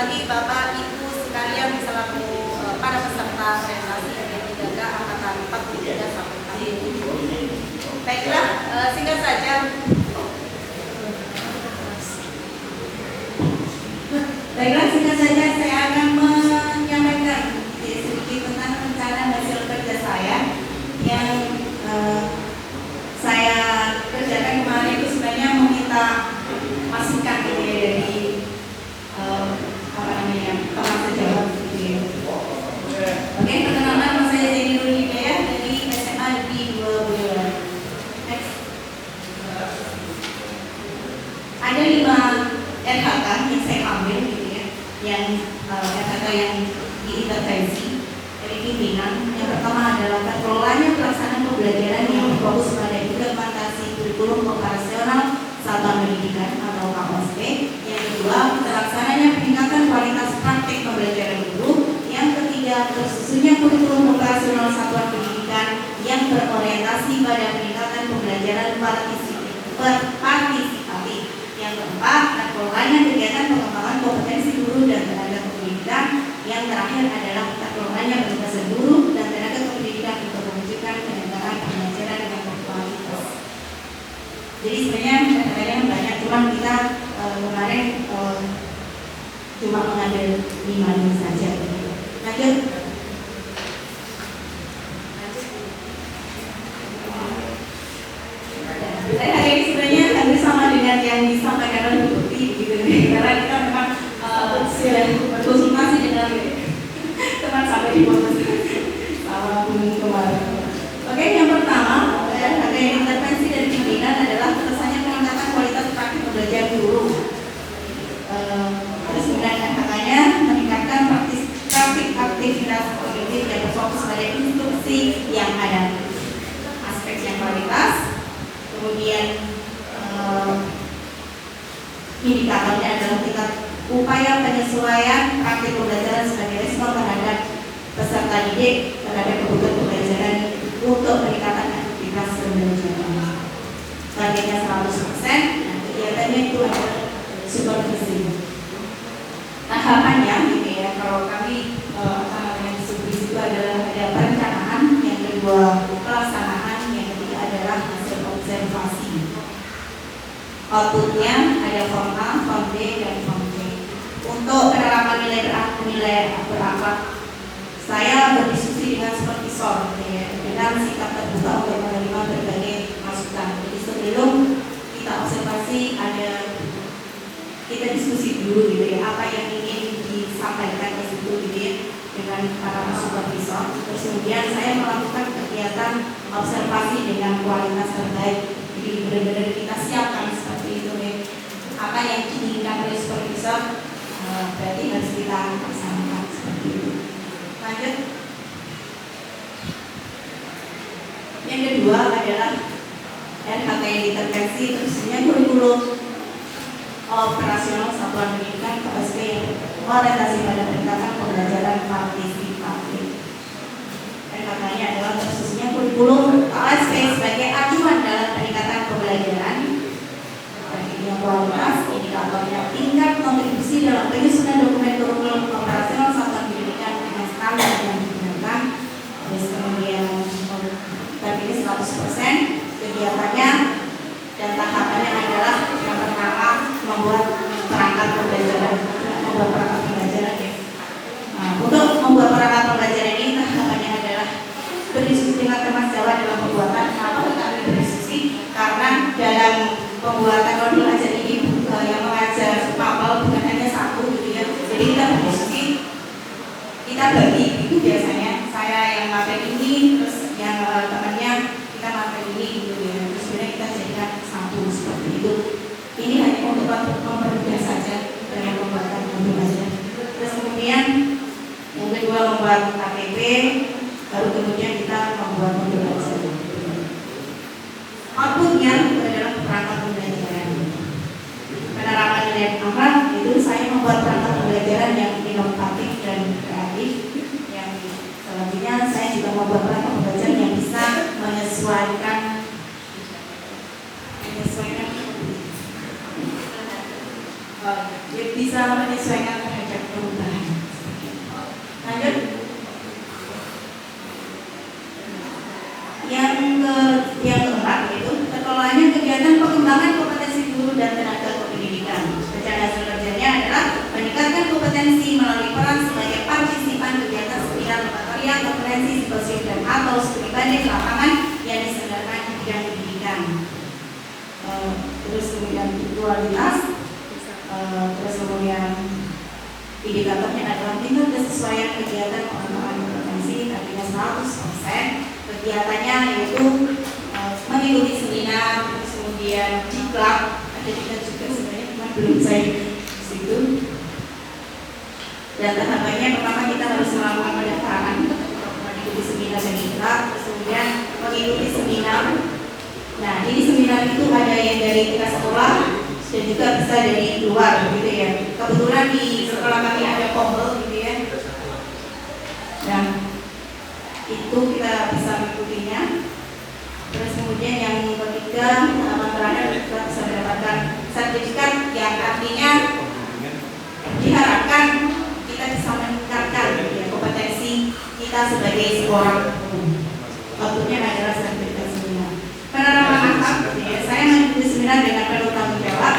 lagi Bapak Ibu sekalian selaku para peserta orientasi yang angkatan 43 sampai tahun ini. Baiklah, singkat saja. Saya akan menyampaikan sedikit tentang rencana hasil kerja saya yang saya kerjakan kemarin. Itu sebenarnya meminta masukan dari teman sejawat gitu ya. Oke, perkenalan, nama saya Zeni Nurul Hidayah dari SMA Negeri 2 Boyolali. Ada 5 RHK yang saya ambil gitu ya, yang RHK yang diintervensi dari pimpinan. Yang pertama adalah terkelolanya pelaksanaan pembelajaran yang berfokus pada implementasi kurikulum operasional satuan pendidikan atau KOSP. Yang kedua, terlaksananya peningkatan kualitas praktik pembelajaran guru. Yang ketiga, tersusunnya kurikulum operasional satuan pendidikan yang berorientasi pada peningkatan pembelajaran partisipatif. Yang keempat, terkelolanya kegiatan pengembangan kompetensi guru dan tenaga pendidikan. Yang terakhir adalah terkelolanya penugasan guru dan tenaga pendidikan untuk mewujudkan penyelenggaraan pembelajaran yang berkualitas. Jadi sebenarnya kadang-kadang banyak, cuman kita kemarin cuma mengambil 5 ini saja. Lanjut. Saya hari ini sebenarnya hampir sama dengan yang disampaikan oleh Bu Putih gitu, karena kita memang berkonsultasi dengan teman sampai di bawah sama Bu kemarin. Oke, yang pertama ada yang intervensi dari pimpinan adalah pesannya peningkatan kualitas praktik pembelajaran guru. Terus kemudian katanya meningkatkan praktik aktivitas kognitif yang berfokus pada instruksi yang ada, aspek yang kualitas. Kemudian indikatornya adalah tingkat upaya penyesuaian praktik pembelajaran sebagai respon terhadap peserta didik terhadap kebutuhan pembelajaran untuk peningkatan aktivitas pembelajaran. Targetnya 100%. Nah, kegiatannya itu adalah supervisi. Tahapannya gitu ya, kalau kami yang supervisi itu adalah ada perencanaan, yang kedua pelaksanaan, yang ketiga adalah hasil observasi. Outputnya ada form A, form B, dan form C. Untuk penerapan nilai berakhlak, saya berdiskusi dengan supervisor ya, dengan sikap terbuka untuk menerima berbagai masukan. Jadi sebelum kita observasi kita diskusi dulu gitu ya, apa yang ingin disampaikan di situ gitu ya, dengan para supervisor. Terus kemudian saya melakukan kegiatan observasi dengan kualitas terbaik. Jadi benar-benar kita siapkan seperti itu ya. Apa yang diinginkan oleh supervisor berarti harus kita laksanakan seperti itu. Lanjut. Yang kedua adalah RHK yang diintervensi, terusnya kurikulum operasional satuan pendidikan KOSP yang orientasi pada peningkatan pembelajaran partisipatif. RHK-nya adalah khususnya kurikulum KOSP sebagai acuan dalam peningkatan pembelajaran yang kualitas. Indikatornya tingkat kontribusi dalam penyusunan dokumen kurikulum operasional satuan pendidikan dengan standar yang digunakan. Terus kemudian targetnya 100%. Kegiatannya dan tahapannya adalah yang pertama membuat perangkat pembelajaran ya. Nah, untuk membuat perangkat pembelajaran ini tahapannya adalah berdiskusi dengan teman sejawat dalam pembuatan. Kenapa kami berdiskusi? Karena dalam pembuatan modul ajar ini yang mengajar mapel bukan hanya satu gitu ya. Jadi kita berdiskusi, kita bagi itu biasanya saya yang materi ini, terus yang temannya kita materi ini gitu ya. Terus kemudian kita jadikan satu seperti itu. Ini hanya untuk mempermudah saja dengan pembuatan modul ajar. Terus kemudian yang kedua membuat KTP, baru kemudian kita membuat modul ajar. Outputnya adalah perangkat pembelajaran. Penerapan nilai akhlak itu saya membuat perangkat pembelajaran yang inovatif dan kreatif. Yang selanjutnya saya juga membuat perangkat pembelajaran yang bisa menyesuaikan terhadap Yang keempat yaitu terkelolanya kegiatan pengembangan kompetensi guru dan tenaga kependidikan. Rencana hasil kerjanya adalah meningkatkan kompetensi melalui peran sebagai partisipan kegiatan seminar laboratorium kompetensi psikosif dan atau studi banding lapangan yang diselenggarakan di bidang pendidikan. Terus kemudian kualitas, terus kemudian indikatornya adalah tingkat kesesuaian kegiatan pengembangan kompetensi artinya 100%. Kegiatannya yaitu mengikuti seminar, terus kemudian diklat, ada diklat juga sebenarnya cuma belum saya situ. Dan tahapannya pertama kita harus melakukan pendaftaran untuk mengikuti seminar dan diklat, terus kemudian mengikuti seminar. Nah, ini seminar itu ada yang dari tingkat sekolah dan juga bisa dari luar, gitu ya. Kebetulan di sekolah kami ada Kombel, gitu ya. Dan itu kita bisa mengikutinya. Terus kemudian yang ketiga, terakhir kita bisa mendapatkan sertifikat yang artinya diharapkan kita bisa meningkatkan ya, kompetensi kita sebagai seorang guru. Waktunya adalah sertifikat seminar. Penerapan akad, ya, saya mengikuti seminar dengan penuh tanggung jawab.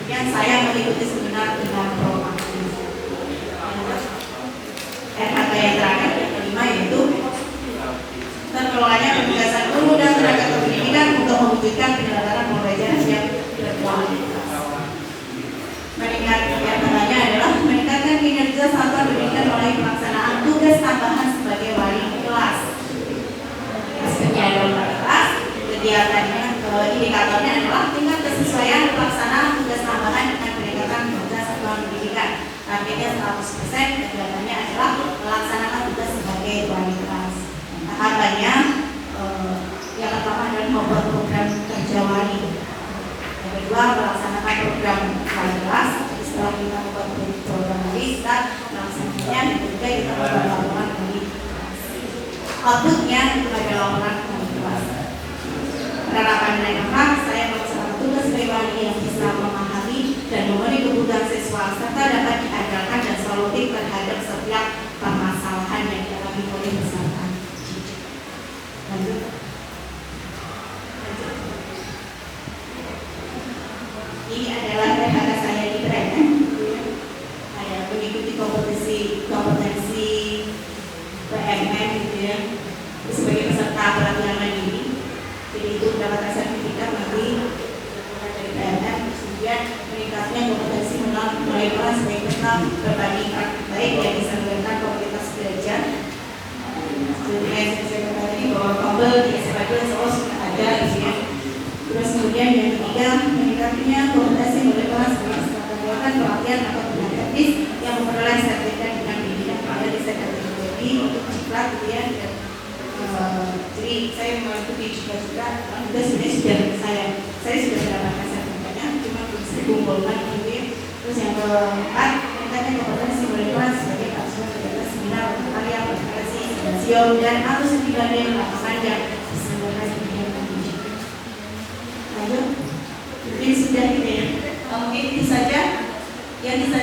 Yang saya mengikuti seminar dengan proaktif. RHK yang terakhir yang kelima yaitu terkelolanya penugasan guru dan tenaga kependidikan untuk mewujudkan penyelenggaraan pembelajaran yang berkualitas. Meningkatkannya adalah meningkatkan kinerja satuan pendidikan melalui pelaksanaan tugas tambahan sebagai wali kelas. Maksudnya adalah kelas, kegiatannya, indikatornya adalah tingkat kesesuaian pelaksanaan tugas tambahan dengan peningkatan tugas satuan pendidikan. Targetnya 100%, kegiatannya adalah melaksanakan tugas sebagai wali kelas. Tahapannya yang pertama adalah membuat program kerja wali. Yang kedua melaksanakan program wali kelas. Setelah kita membuat program wali, kita melaksanakannya. Yang ketiga kita membuat laporan wali kelas. Outputnya itu adalah laporan wali kelas. Penerapan nilai 4, saya melaksanakan tugas sebagai wali yang bisa memahami dan memenuhi kebutuhan siswa serta dapat diandalkan dan solutif terhadap setiap permasalahan yang dialami oleh peserta. Lanjut. Ini adalah rencana saya di Brandon. Saya mengikuti kompetensi PMM gitu ya, sebagai peserta pelatihan mandiri. Jadi itu mendapatkan sertifikat nanti dari PMM. Kemudian meningkatnya kompetensi melalui peran sebagai peserta berbanding praktik baik yang disampaikan komunitas belajar. Jadi saya katakan bahwa Kombel di SMA 2 Solo sudah ada gitu ya. Terus kemudian yang ketiga meningkatnya kompetensi melalui sebagai kegiatan pelatihan atau tenaga teknis yang memperoleh sertifikat dengan bimbingan pada disertasi untuk diklat gitu ya. Jadi saya mengikuti juga sebenarnya sudah saya sudah mendapatkan sertifikatnya, cuma belum saya kumpulkan gitu ya. Terus yang keempat meningkatnya kompetensi melalui sebagai partisipan kegiatan seminar karya presentasi dan atau studi banding lapangan yang diselenggarakan di bidang pendidikan. Lanjut, mungkin sudah gitu ya. Mungkin itu saja yang bisa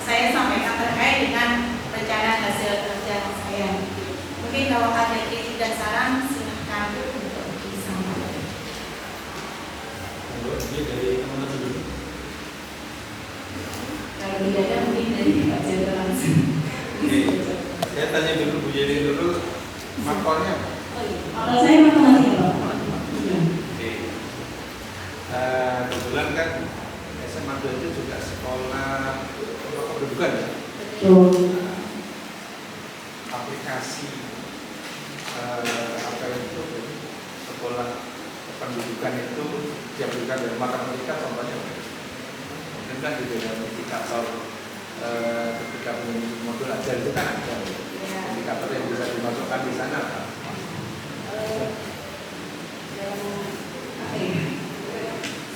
saya sampaikan terkait dengan rencana hasil kerja saya. Mungkin kalau ada kritik dan saran silakan untuk disampaikan. Ini dari teman-teman dulu. Kalau tidak ada mungkin dari Pak Jenderal langsung. Saya tanya dulu Bu Yeni dulu, makornya apa? Kalau saya matematika Pak. Oke. Kebetulan kan SMA 2 itu juga sekolah kependudukan ya. Betul. Aplikasi apa itu sekolah kependudukan itu diambilkan dari matematika contohnya. Mungkin kan juga ada indikator ketika modul ajar itu kan ada indikator yang bisa dimasukkan di sana.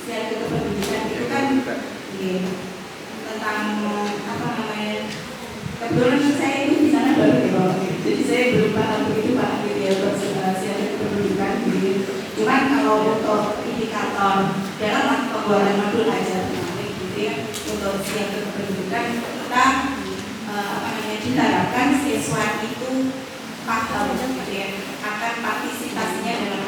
Siapa kependudukan itu kan tentang apa namanya? Kebetulan saya itu di sana baru ya Pak. Jadi saya belum paham begitu Pak gitu ya untuk siapa kependudukan gitu. Cuman kalau untuk indikator dalam pembuatan modul ajar gitu ya, untuk siapa kependudukan kita diharapkan siswa itu paham gitu ya akan partisipasinya dalam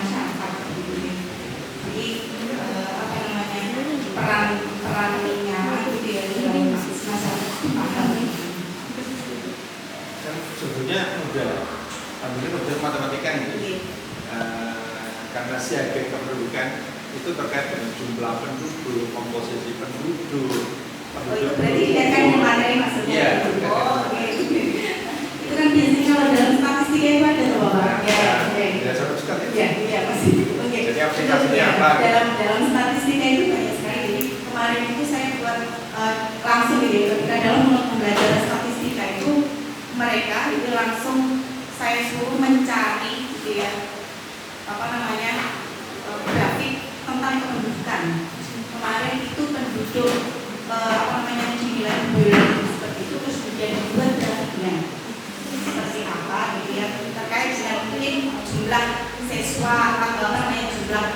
karena siaga kependudukan itu terkait dengan jumlah penduduk, komposisi penduduk. Oh itu berarti dilihatkan di materi maksudnya? Iya. Oh oke. Itu kan biasanya kalau dalam statistika itu ada tuh Bapak. Ya, satu sekali. Iya pasti. Oke. Jadi aplikasinya apa? Dalam statistika itu banyak sekali. Jadi kemarin itu saya buat langsung gitu. Ketika dalam pembelajaran statistika itu mereka itu langsung saya suruh mencari gitu ya grafik tentang kependudukan. Kemarin itu penduduk di bulan seperti itu terus kemudian dibuat grafiknya seperti apa gitu ya terkait dengan mungkin jumlah siswa atau jumlah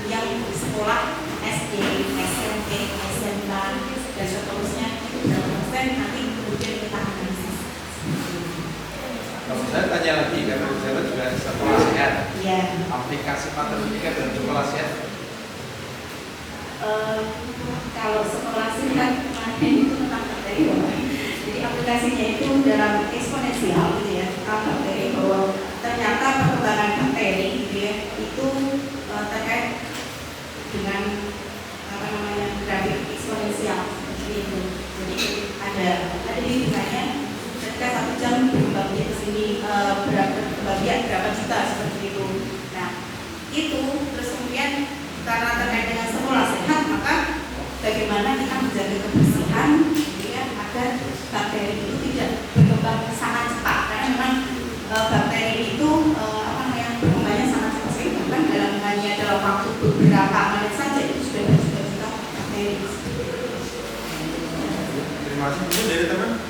yang sekolah SD, SMP, SMK dan seterusnya itu berapa persen nanti kemudian kita analisis. Kalau saya tanya lagi karena saya juga sekolah sehat. Iya. Aplikasi matematika dan sekolah sehat. Kalau sekolah sehat kemarin itu tentang bakteri Bapak. Jadi aplikasinya itu dalam eksponensial gitu ya tentang bakteri bahwa ternyata perkembangan bakteri gitu ya itu terkait dengan grafik eksponensial seperti itu. Jadi ada hitungannya ketika 1 jam berkembangnya ke sini bagian berapa juta seperti itu. Nah itu terus kemudian karena terkait dengan sekolah sehat maka bagaimana kita menjaga kebersihan ya, agar bakteri itu tidak berkembang sangat cepat karena memang bakteri itu berkembangnya sangat cepat sekali bahkan dalam waktu beberapa menit saja itu sudah berjuta-juta bakteri. Terima kasih dari teman.